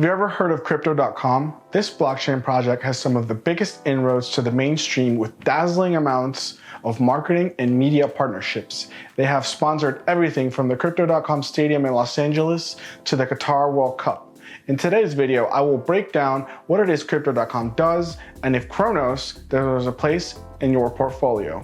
Have you ever heard of Crypto.com? This blockchain project has some of the biggest inroads to the mainstream with dazzling amounts of marketing and media partnerships. They have sponsored everything from the Crypto.com Stadium in Los Angeles to the Qatar World Cup. In today's video, I will break down what it is Crypto.com does and if Cronos deserves a place in your portfolio.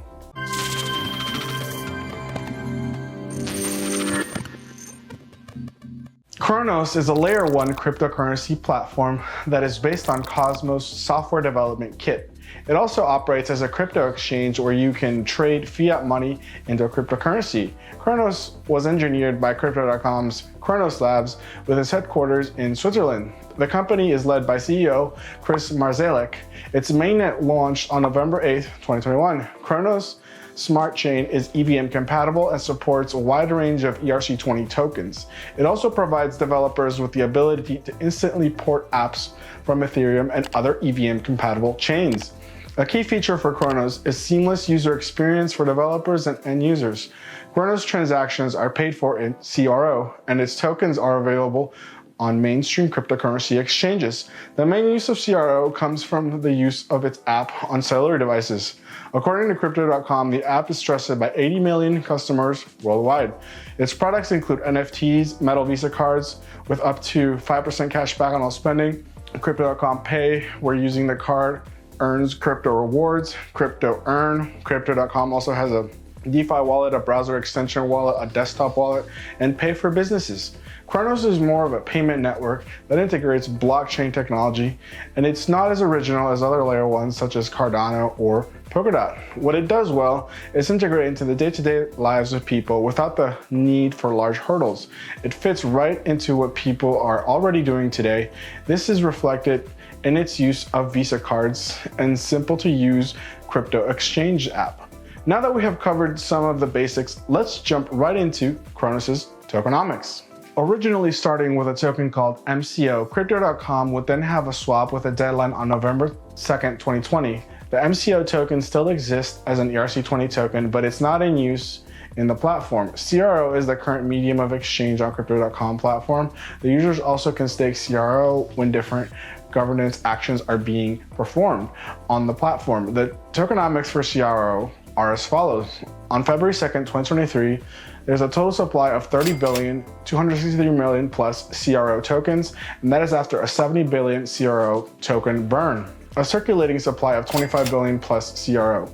Cronos is a layer 1 cryptocurrency platform that is based on Cosmos software development kit. It also operates as a crypto exchange where you can trade fiat money into a cryptocurrency. Cronos was engineered by Crypto.com's Cronos Labs with its headquarters in Switzerland. The company is led by CEO Chris Marszalek. Its mainnet launched on November 8, 2021. Cronos Smart Chain is EVM compatible and supports a wide range of ERC20 tokens. It also provides developers with the ability to instantly port apps from Ethereum and other EVM compatible chains. A key feature for Cronos is seamless user experience for developers and end users. Cronos transactions are paid for in CRO, and its tokens are available on mainstream cryptocurrency exchanges. The main use of CRO comes from the use of its app on cellular devices. According to Crypto.com, the app is trusted by 80 million customers worldwide. Its products include NFTs, metal Visa cards with up to 5% cash back on all spending, Crypto.com Pay, where using the card earns crypto rewards, Crypto Earn. Crypto.com also has a DeFi wallet, a browser extension wallet, a desktop wallet, and Pay for businesses. Cronos is more of a payment network that integrates blockchain technology, and it's not as original as other layer 1s such as Cardano or Polkadot. What it does well is integrate into the day-to-day lives of people without the need for large hurdles. It fits right into what people are already doing today. This is reflected in its use of Visa cards and simple to use crypto exchange app. Now that we have covered some of the basics, let's jump right into Cronos' tokenomics. Originally starting with a token called MCO, Crypto.com would then have a swap with a deadline on November 2nd, 2020. The MCO token still exists as an ERC20 token, but it's not in use in the platform. CRO is the current medium of exchange on Crypto.com platform. The users also can stake CRO when different governance actions are being performed on the platform. The tokenomics for CRO are as follows. On February 2nd, 2023, there's a total supply of 30 billion, 263 million plus CRO tokens, and that is after a 70 billion CRO token burn. A circulating supply of 25 billion plus CRO.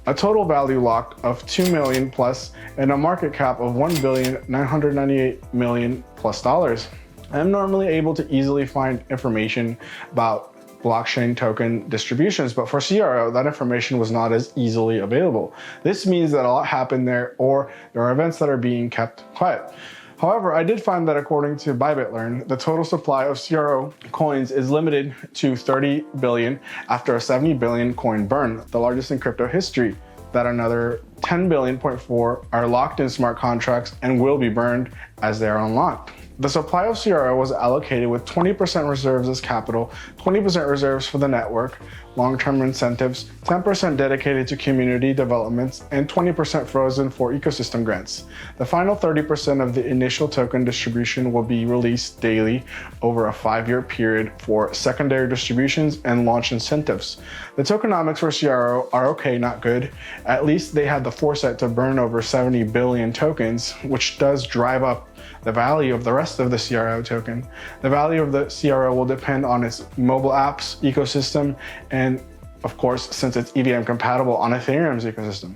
A total value locked of 2 million plus, and a market cap of 1,998 million plus dollars. I'm normally able to easily find information about blockchain token distributions, but for CRO, that information was not as easily available. This means that a lot happened there, or there are events that are being kept quiet. However, I did find that according to ByBitLearn, the total supply of CRO coins is limited to 30 billion after a 70 billion coin burn, the largest in crypto history. That another 10 billion.4 are locked in smart contracts and will be burned as they are unlocked. The supply of CRO was allocated with 20% reserves as capital, 20% reserves for the network, long-term incentives, 10% dedicated to community developments, and 20% frozen for ecosystem grants. The final 30% of the initial token distribution will be released daily over a 5-year period for secondary distributions and launch incentives. The tokenomics for CRO are okay, not good. At least they had the foresight to burn over 70 billion tokens, which does drive up the value of the rest of the CRO token. The value of the CRO will depend on its mobile apps ecosystem and, of course, since it's EVM compatible, on Ethereum's ecosystem.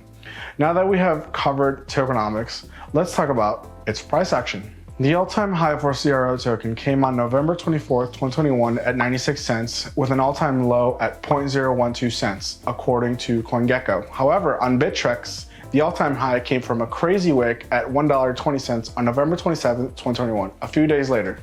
Now that we have covered tokenomics, let's talk about its price action. The all-time high for CRO token came on November 24th, 2021 at 96 cents with an all-time low at 0.012 cents, according to CoinGecko. However, on Bittrex, the all-time high came from a crazy wick at $1.20 on November 27, 2021, a few days later.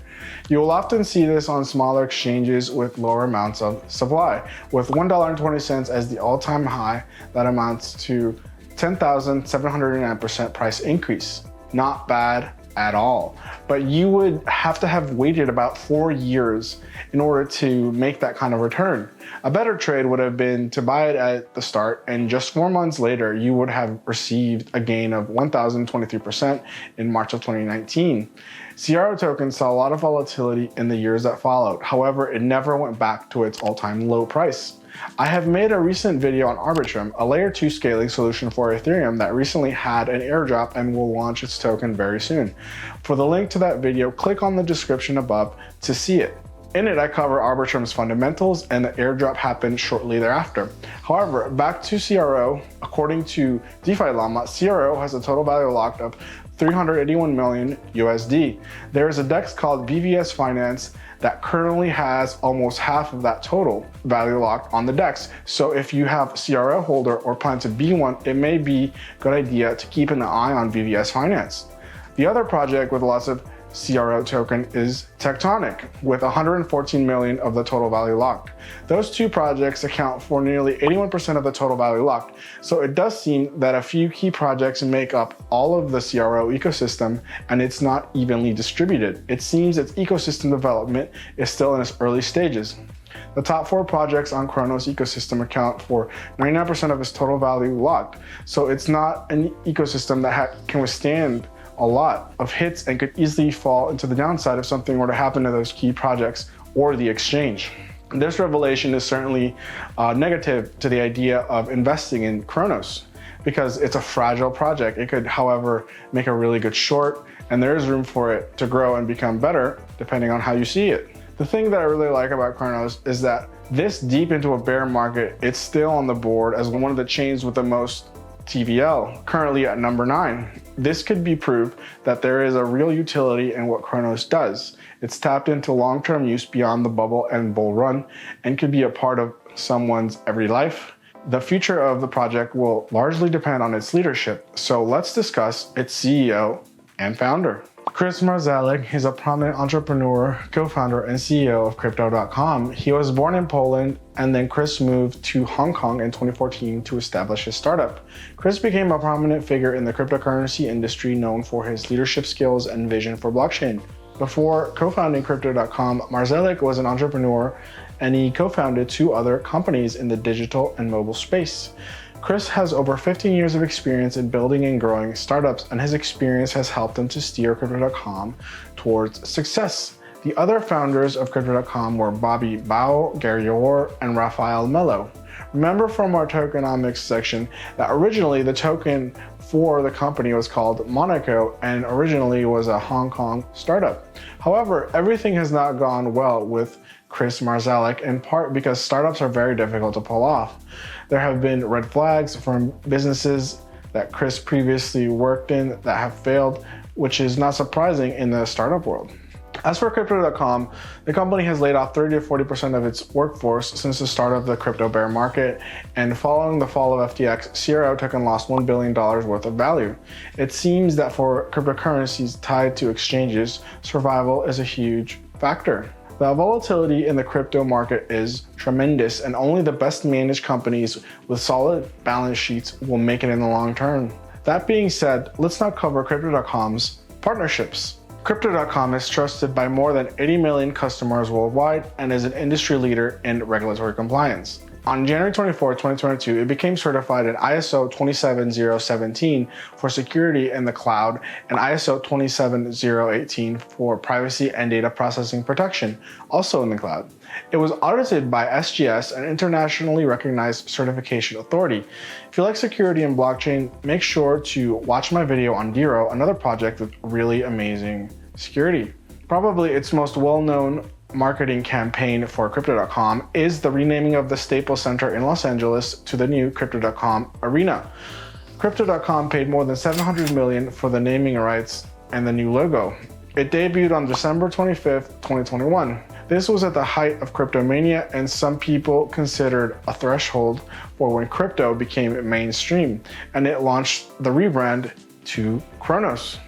You will often see this on smaller exchanges with lower amounts of supply. With $1.20 as the all-time high, that amounts to 10,709% price increase. Not bad at all. But you would have to have waited about 4 years in order to make that kind of return. A better trade would have been to buy it at the start, and just 4 months later, you would have received a gain of 1,023% in March of 2019. CRO tokens saw a lot of volatility in the years that followed. However, it never went back to its all-time low price. I have made a recent video on Arbitrum, a layer 2 scaling solution for Ethereum that recently had an airdrop and will launch its token very soon. For the link to that video, click on the description above to see it. In it, I cover Arbitrum's fundamentals, and the airdrop happened shortly thereafter. However, back to CRO, according to DeFi Llama, CRO has a total value locked of 381 million USD. There is a DEX called BVS Finance that currently has almost half of that total value locked on the DEX. So if you have CRO holder or plan to be one, it may be a good idea to keep an eye on BVS Finance. The other project with lots of CRO token is Tectonic, with 114 million of the total value locked. Those two projects account for nearly 81% of the total value locked, so it does seem that a few key projects make up all of the CRO ecosystem, and it's not evenly distributed. It seems its ecosystem development is still in its early stages. The top 4 projects on Cronos ecosystem account for 99% of its total value locked, so it's not an ecosystem that can withstand a lot of hits and could easily fall into the downside if something were to happen to those key projects or the exchange. This revelation is certainly negative to the idea of investing in Cronos because it's a fragile project. It could, however, make a really good short, and there is room for it to grow and become better depending on how you see it. The thing that I really like about Cronos is that this deep into a bear market, it's still on the board as one of the chains with the most TVL, currently at number 9. This could be proof that there is a real utility in what Cronos does. It's tapped into long-term use beyond the bubble and bull run and could be a part of someone's everyday life. The future of the project will largely depend on its leadership, so let's discuss its CEO and founder. Chris Marszalek is a prominent entrepreneur, co-founder, and CEO of Crypto.com. He was born in Poland, and then Chris moved to Hong Kong in 2014 to establish his startup. Chris became a prominent figure in the cryptocurrency industry, known for his leadership skills and vision for blockchain. Before co-founding Crypto.com, Marszalek was an entrepreneur, and he co-founded 2 other companies in the digital and mobile space. Chris has over 15 years of experience in building and growing startups, and his experience has helped him to steer Crypto.com towards success. The other founders of Crypto.com were Bobby Bao, Gary Orr, and Rafael Mello. Remember from our tokenomics section that originally the token for the company was called Monaco and originally was a Hong Kong startup. However, everything has not gone well with Chris Marszalek, in part because startups are very difficult to pull off. There have been red flags from businesses that Chris previously worked in that have failed, which is not surprising in the startup world. As for Crypto.com, the company has laid off 30 to 40% of its workforce since the start of the crypto bear market, and following the fall of FTX, CRO token lost $1 billion worth of value. It seems that for cryptocurrencies tied to exchanges, survival is a huge factor. The volatility in the crypto market is tremendous, and only the best managed companies with solid balance sheets will make it in the long term. That being said, let's now cover Crypto.com's partnerships. Crypto.com is trusted by more than 80 million customers worldwide and is an industry leader in regulatory compliance. On January 24, 2022, it became certified in ISO 27017 for security in the cloud and ISO 27018 for privacy and data processing protection, also in the cloud. It was audited by SGS, an internationally recognized certification authority. If you like security and blockchain, make sure to watch my video on Dero, another project with really amazing security. Probably its most well-known marketing campaign for Crypto.com is the renaming of the Staples Center in Los Angeles to the new Crypto.com Arena. Crypto.com paid more than $700 million for the naming rights and the new logo. It debuted on December 25th, 2021. This was at the height of cryptomania, and some people considered a threshold for when crypto became mainstream, and it launched the rebrand to Cronos.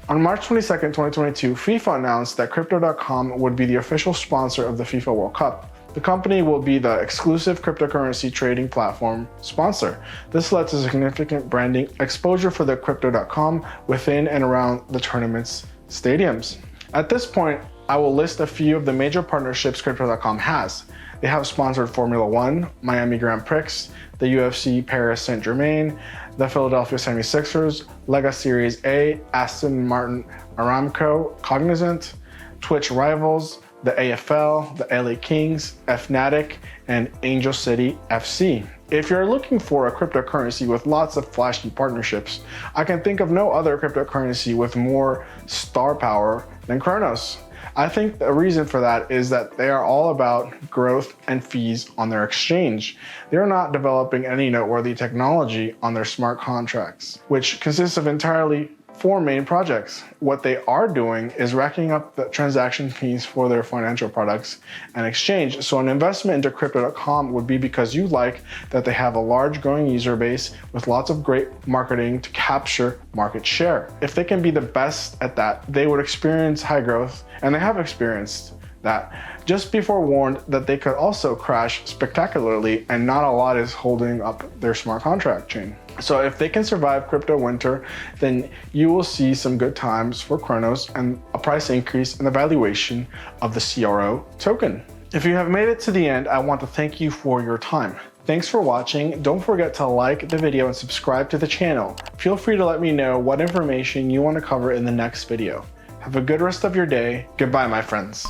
On March 22, 2022, FIFA announced that Crypto.com would be the official sponsor of the FIFA World Cup. The company will be the exclusive cryptocurrency trading platform sponsor. This led to significant branding exposure for the Crypto.com within and around the tournament's stadiums. At this point, I will list a few of the major partnerships Crypto.com has. They have sponsored Formula One, Miami Grand Prix, the UFC Paris Saint-Germain, the Philadelphia 76ers, Lega Series A, Aston Martin Aramco, Cognizant, Twitch Rivals, the AFL, the LA Kings, Fnatic, and Angel City FC. If you're looking for a cryptocurrency with lots of flashy partnerships, I can think of no other cryptocurrency with more star power than Cronos. I think the reason for that is that they are all about growth and fees on their exchange. They're not developing any noteworthy technology on their smart contracts, which consists of entirely 4 main projects. What they are doing is racking up the transaction fees for their financial products and exchange. So an investment into Crypto.com would be because you like that they have a large growing user base with lots of great marketing to capture market share. If they can be the best at that, they would experience high growth, and they have experienced that. Just be forewarned that they could also crash spectacularly, and not a lot is holding up their smart contract chain. So if they can survive crypto winter, then you will see some good times for Cronos and a price increase in the valuation of the CRO token. If you have made it to the end, I want to thank you for your time. Thanks for watching. Don't forget to like the video and subscribe to the channel. Feel free to let me know what information you want to cover in the next video. Have a good rest of your day. Goodbye, my friends.